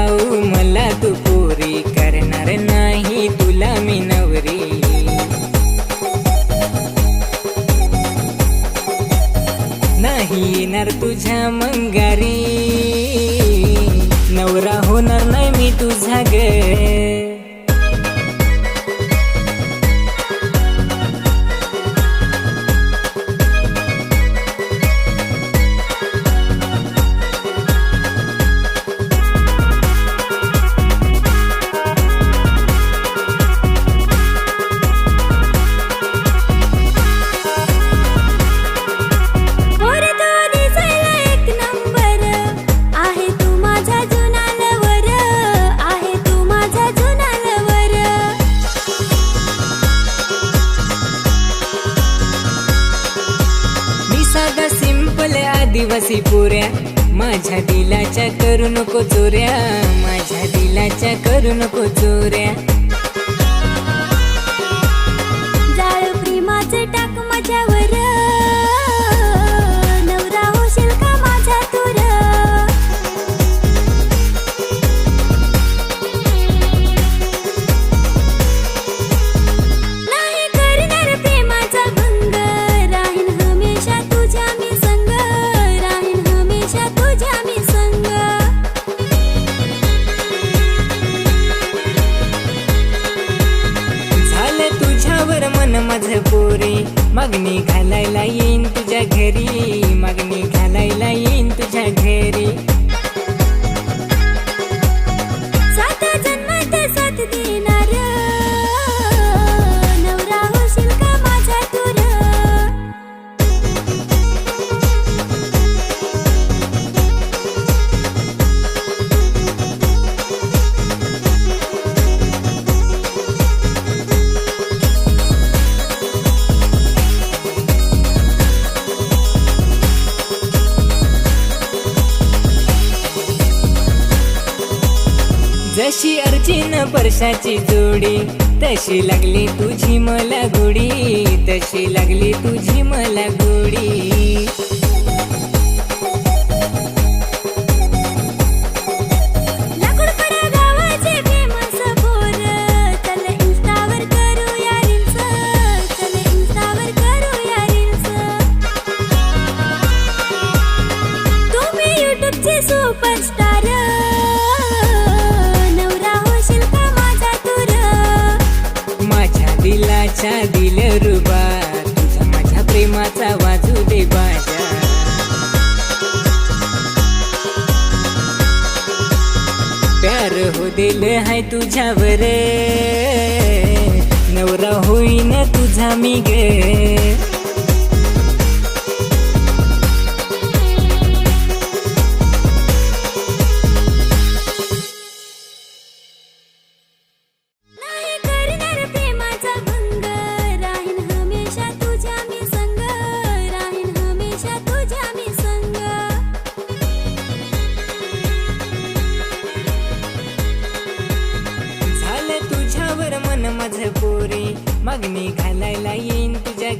लावू मला तू पोरी, करणार नाही तुला मी नवरी. नाही येणार तुझ्या मंगारी, नवरा होणार नाही मी तुझा ग. साधा सिंपल आदिवासी पुऱ्या, माझ्या दिलाच्या करू नको चोऱ्या, माझ्या दिलाच्या करू नको चोऱ्या. जाळ प्रेमाचं टाक माझ्यावर, नवरा होशील का माझा तूर. नाही करणार प्रेमाचा भंग, राहीन हमेशा तुझ्या मी संग, राहीन हमेशा तुझ्या मी संग. झालं तुझ्यावर मन माझं पोरी, मागणी घालायला येईन तुझ्या घरी, मागणी घालायला येईन तुझ्या घरी. सात जन्मात साथ देणार, नवरा होशील का माझा तूर. जशी अर्चिन परशाची जोडी, तशी लागली तुझी मला गोडी, तशी लागली तुझी मला गोडी. लाकूडकडा गावाचे फेमस पोर, चल इन्स्टावर करूया रील्स, चल इन्स्टावर करूया रील्स. तुम्ही यूट्यूबचे सुपरस्टार, नवरा होशील का माझा तूर. माझ्या दिलाच्या दिलरुबा, तुझा माझ्या प्रेमाचा वाजू दे बाजा. प्यार हो दिल है तुझ्यावर, नवरा होईन तुझा मी ग. नाही करणार प्रेमाचा भंग, राहीन हमेशा तुझ्या मी संग, राहीन हमेशा तुझ्या मी संग. झालं तुझ्यावर मन माझं पोरी, मागणी घालायला येईन तुझ्या